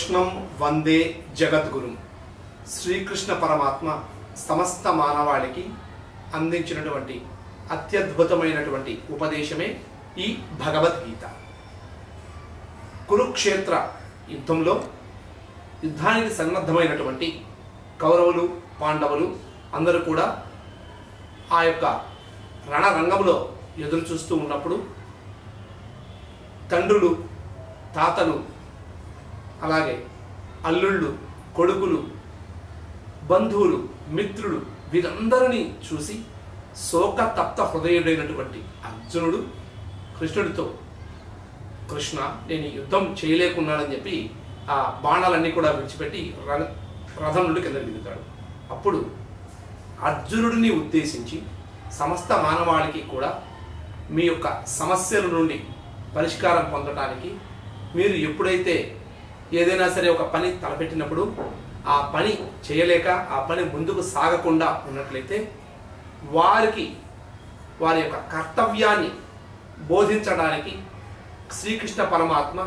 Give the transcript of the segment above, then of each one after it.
కృష్ణం వందే జగద్గురు. శ్రీకృష్ణ పరమాత్మ సమస్త మానవాళికి అందించినటువంటి అత్యద్భుతమైనటువంటి ఉపదేశమే ఈ భగవద్గీత. కురుక్షేత్ర యుద్ధంలో యుద్ధానికి సన్నద్ధమైనటువంటి కౌరవులు పాండవులు అందరూ కూడా ఆ యొక్క రణరంగంలో ఎదురు చూస్తూ ఉన్నప్పుడు తండ్రులు, తాతలు, అలాగే అల్లుళ్ళు, కొడుకులు, బంధువులు, మిత్రులు వీరందరినీ చూసి శోకతప్త హృదయుడైనటువంటి అర్జునుడు కృష్ణుడితో, కృష్ణ నేను యుద్ధం చేయలేకున్నానని చెప్పి ఆ బాణాలన్నీ కూడా విడిచిపెట్టి రథం నుండి కింద దిగుతాడు. అప్పుడు అర్జునుడిని ఉద్దేశించి సమస్త మానవాళికి కూడా మీ యొక్క సమస్యల నుండి పరిష్కారం పొందడానికి మీరు ఎప్పుడైతే ఏదైనా సరే ఒక పని తలపెట్టినప్పుడు ఆ పని చేయలేక ఆ పని ముందుకు సాగకుండా ఉన్నట్లయితే వారి యొక్క కర్తవ్యాన్ని బోధించడానికి శ్రీకృష్ణ పరమాత్మ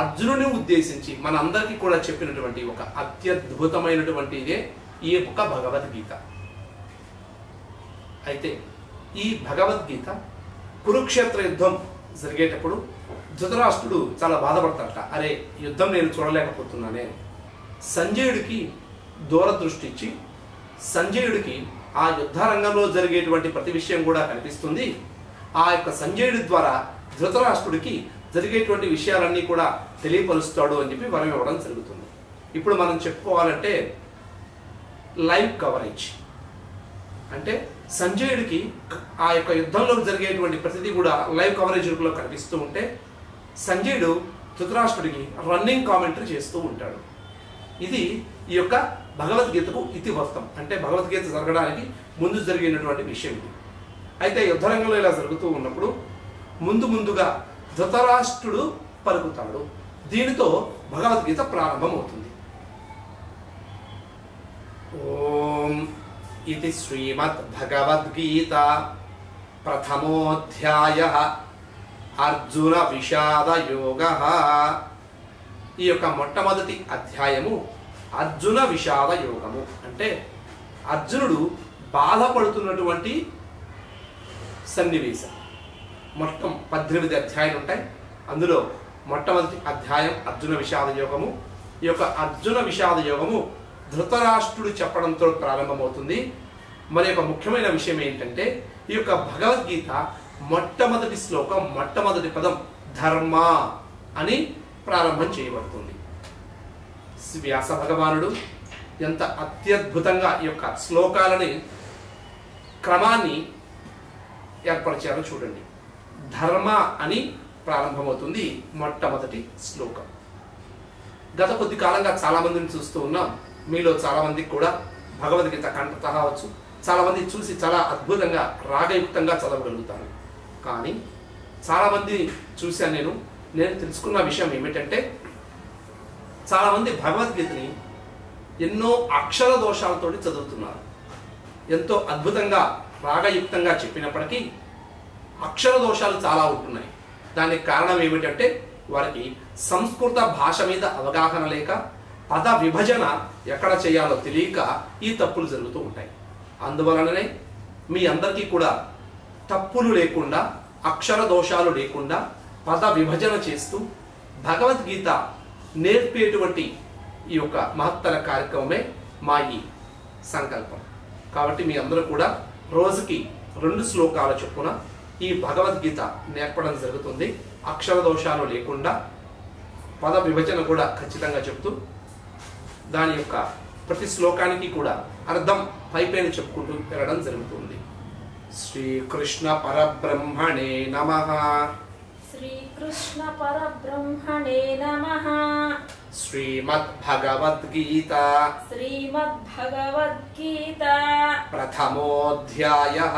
అర్జునుని ఉద్దేశించి మనందరికీ కూడా చెప్పినటువంటి ఒక అత్యద్భుతమైనటువంటి ఇదే ఈ యొక్క భగవద్గీత. అయితే ఈ భగవద్గీత కురుక్షేత్ర యుద్ధం జరిగేటప్పుడు ధృతరాష్ట్రుడు చాలా బాధపడతాడట. అరే యుద్ధం నేను చూడలేకపోతున్నానే. సంజయుడికి దూరదృష్టి ఇచ్చి సంజయుడికి ఆ యుద్ధ రంగంలో జరిగేటువంటి ప్రతి విషయం కూడా కనిపిస్తుంది. ఆ యొక్క సంజయుడి ద్వారా ధృతరాష్ట్రుడికి జరిగేటువంటి విషయాలన్నీ కూడా తెలియపరుస్తాడు అని చెప్పి వరం ఇవ్వడం జరుగుతుంది. ఇప్పుడు మనం చెప్పుకోవాలంటే లైవ్ కవరేజ్ అంటే సంజయుడికి ఆ యొక్క యుద్ధంలో జరిగేటువంటి ప్రతిదీ కూడా లైవ్ కవరేజ్లో కనిపిస్తూ ఉంటే సంజయుడు ధృతరాష్ట్రుడికి రన్నింగ్ కామెంటరీ చేస్తూ ఉంటాడు. ఇది ఈ యొక్క భగవద్గీతకు ఇతివృత్తం, అంటే భగవద్గీత జరగడానికి ముందు జరిగినటువంటి విషయం ఇది. అయితే యుద్ధరంగంలో ఇలా జరుగుతూ ఉన్నప్పుడు ముందుగా ధృతరాష్ట్రుడు పలుకుతాడు. దీనితో భగవద్గీత ప్రారంభమవుతుంది. ఓం ఇది శ్రీమద్ భగవద్గీత ప్రథమోధ్యాయః అర్జున విషాద యోగః. ఈ యొక్క మొట్టమొదటి అధ్యాయము అర్జున విషాద యోగము. అంటే అర్జునుడు బాధపడుతున్నటువంటి సన్నివేశం. మొత్తం 18 అధ్యాయాలు ఉంటాయి. అందులో మొట్టమొదటి అధ్యాయం అర్జున విషాద యోగము. ఈ యొక్క అర్జున విషాద యోగము ధృతరాష్ట్రుడు చెప్పడంతో ప్రారంభమవుతుంది. మరి యొక్క ముఖ్యమైన విషయం ఏంటంటే ఈ యొక్క భగవద్గీత మొట్టమొదటి శ్లోకం, మొట్టమొదటి పదం ధర్మ అని ప్రారంభం చేయబడుతుంది. వ్యాస భగవానుడు ఎంత అత్యద్భుతంగా ఈ యొక్క శ్లోకాలని క్రమాన్ని ఏర్పరిచారో చూడండి. ధర్మ అని ప్రారంభమవుతుంది మొట్టమొదటి శ్లోకం. గత కొద్ది కాలంగా చాలా మందిని చూస్తూ ఉన్నాం. మీలో చాలా మందికి కూడా భగవద్గీత కంఠత కావచ్చు. చాలా మంది చూసి చాలా అద్భుతంగా రాగయుక్తంగా చదవగలుగుతారు. కానీ చాలామంది చూశాను నేను తెలుసుకున్న విషయం ఏమిటంటే చాలామంది భగవద్గీతని ఎన్నో అక్షర దోషాలతో చదువుతున్నారు. ఎంతో అద్భుతంగా రాగయుక్తంగా చెప్పినప్పటికీ అక్షర దోషాలు చాలా ఉంటున్నాయి. దానికి కారణం ఏమిటంటే వారికి సంస్కృత భాష మీద అవగాహన లేక, పద విభజన ఎక్కడ చేయాలో తెలియక ఈ తప్పులు జరుగుతూ ఉంటాయి. అందువలననే మీ అందరికీ కూడా తప్పులు లేకుండా, అక్షర దోషాలు లేకుండా పద విభజన చేస్తూ భగవద్గీత నేర్పేటువంటి ఈ యొక్క మహత్తర కార్యక్రమమే మా ఈ సంకల్పం. కాబట్టి మీ అందరూ కూడా రోజుకి 2 శ్లోకాల చొప్పున ఈ భగవద్గీత నేర్పడం జరుగుతుంది. అక్షర దోషాలు లేకుండా పద విభజన కూడా ఖచ్చితంగా చెప్తూ దాని యొక్క ప్రతి శ్లోకానికి కూడా అర్థం పైపైన చెప్పుకుంటూ వెళ్ళడం జరుగుతుంది. శ్రీకృష్ణ పరబ్రహ్మణే నమః. శ్రీకృష్ణ పరబ్రహ్మణే నమః. శ్రీమద్ భగవద్గీత శ్రీమద్భగవద్గీత ప్రథమోధ్యాయః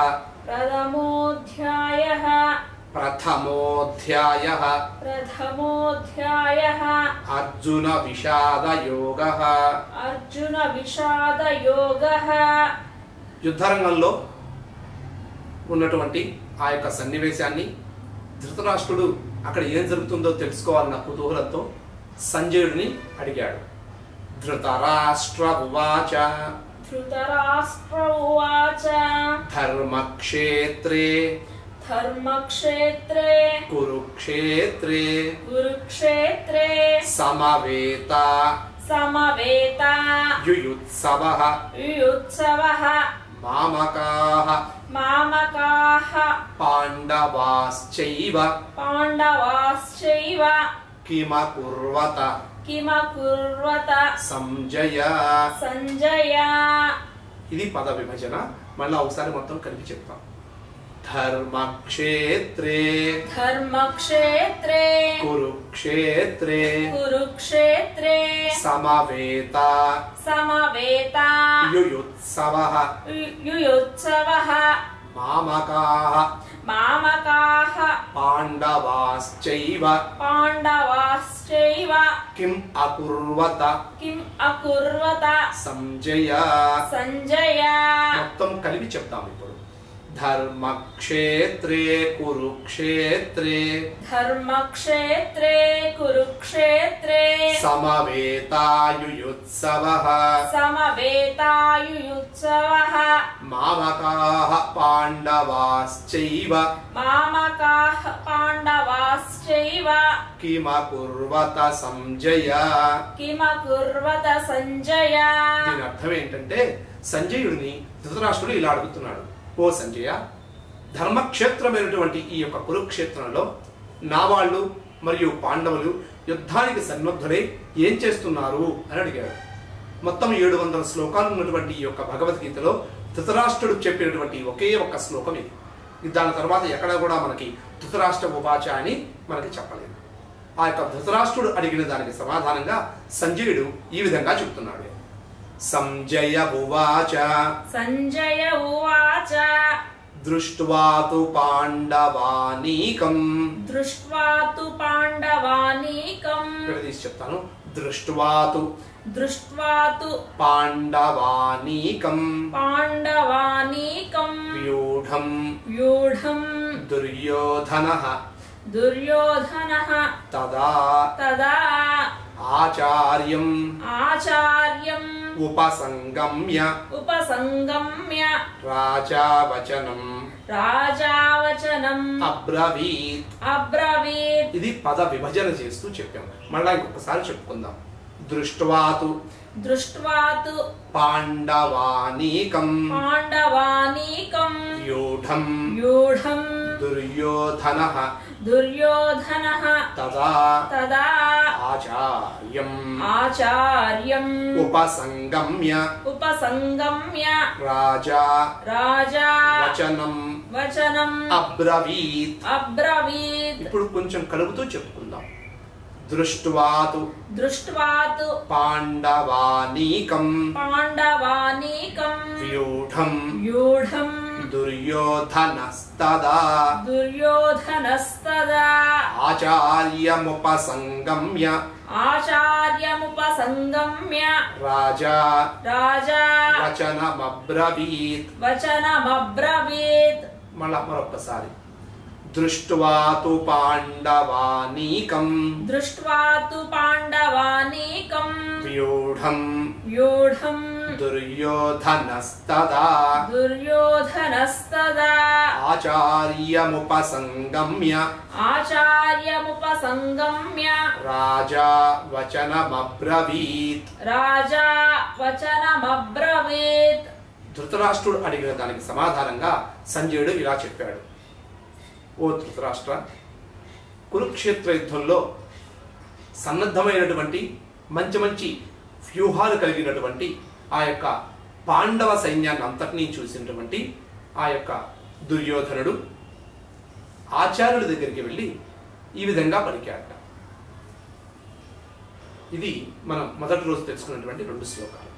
ప్రథమోధ్యాయః అర్జున విషాద యోగః. అర్జున విషాద యోగః. యుద్ధరంగంలో ఉన్నటువంటి ఆ యొక్క సన్నివేశాన్ని ధృతరాష్ట్రుడు అక్కడ ఏం జరుగుతుందో తెలుసుకోవాలన్న కుతూహలంతో సంజయుడిని అడిగాడు. ధృతరాష్ట్ర ఉవాచ ధృతరాష్ట్ర ఉవాచ ధర్మక్షేత్రే ధర్మక్షేత్రే కురుక్షేత్రే కురుక్షేత్రే సమవేత సమవేత యుయుత్సవః యుయుత్సవః మామకాః మామకాః పాండవాశ్చైవ పాండవాశ్చైవ కిమకుర్వత కిమకుర్వత సంజయ. సంజయ. ఇది పద విభజన. మళ్ళీ ఒకసారి మొత్తం కలిపి చెప్తాం. ధర్మక్షేత్రే ధర్మక్షేత్రే కురుక్షేత్రే కురుక్షేత్రే సమవేత సమవేత యుయుత్సవః యుయుత్సవః మామకాః మామకాః పాండవాశ్చైవ పాండవాశ్చైవ కిం అకుర్వత కిం అకుర్వత సంజయ. సంజయ. మొత్తం కలిపి చెప్తాం ఇప్పుడు. ధర్మక్షేత్రే కురుక్షేత్రే ధర్మక్షేత్రే కురుక్షేత్రే సమవేతాయుయుత్సవః సమవేతాయుయుత్సవః మామకాః పాండవాశ్చైవ మామకాః పాండవాశ్చైవ కిమకుర్వత సంజయ. కిమకుర్వత సంజయ. దీని అర్థం ఏంటంటే సంజయుడిని ధృతరాష్ట్రుడు ఇలా అడుగుతున్నాడు. ఓ సంజయ, ధర్మక్షేత్రమైనటువంటి ఈ యొక్క కురుక్షేత్రంలో నా వాళ్ళు మరియు పాండవులు యుద్ధానికి సన్నద్ధులై ఏం చేస్తున్నారు అని అడిగాడు. మొత్తం 700 శ్లోకాలు ఉన్నటువంటి ఈ యొక్క భగవద్గీతలో ధృతరాష్ట్రుడు చెప్పినటువంటి ఒకే ఒక్క శ్లోకం ఇది. దాని తర్వాత ఎక్కడ కూడా మనకి ధృతరాష్ట్ర ఉవాచ అని మనకి చెప్పలేదు. ఆ యొక్క ధృతరాష్ట్రుడు అడిగిన దానికి సమాధానంగా సంజయుడు ఈ విధంగా చెప్తున్నాడు. సంజయ ఉవాచ సంజయ ఉవాచ దృష్ట్వా తు పాండవానీకం. దృష్ట్వా తు పాండవానీకం. ఇక్కడ తీసి చెప్తాను. దృష్ట్వా తు పాండవానీకం పాండవానీకం వ్యూఢం వ్యూఢం దుర్యోధనః తదా ఆచార్యం ఉపసంగమ్య రాజావచనం అబ్రవీత్. ఇది పద విభజన చేస్తూ చెప్పాం. మళ్ళా ఇంకొకసారి చెప్పుకుందాం. దృష్ట్వా తు పాండవానీకం వ్యూఢం దుర్యోధనః తదా ఆచార్యం ఉపసంగమ్య రాజావచనం అబ్రవీత్. ఇప్పుడు కొంచెం కలుపుతూ చెప్పుకుందాం. దృష్ట్వా తు పాండవానీకం వ్యూఢం దుర్యోధనస్తదా ఆచార్యముపసంగమ్య రాజావచనమబ్రవీత్. మరొకసారి. దృష్ట్వా తు పాండవానీకం వ్యూఢం దుర్యోధనస్తదా ఆచార్యముపసంగమ్య రాజావచనమబ్రవీత్. ధృతరాష్ట్రుడు అడిగిన దానికి సమాధానంగా సంజయుడు ఇలా చెప్పాడు. ఓ ధృతరాష్ట్ర, కురుక్షేత్ర యుద్ధంలో సన్నద్ధమైనటువంటి మంచి మంచి వ్యూహాలు కలిగినటువంటి ఆ యొక్క పాండవ సైన్యాన్ని అంతటినీ చూసినటువంటి ఆ యొక్క దుర్యోధనుడు ఆచార్యుడి దగ్గరికి వెళ్ళి ఈ విధంగా పలికాడట. ఇది మనం మొదటి రోజు తెలుసుకున్నటువంటి 2 శ్లోకాలు.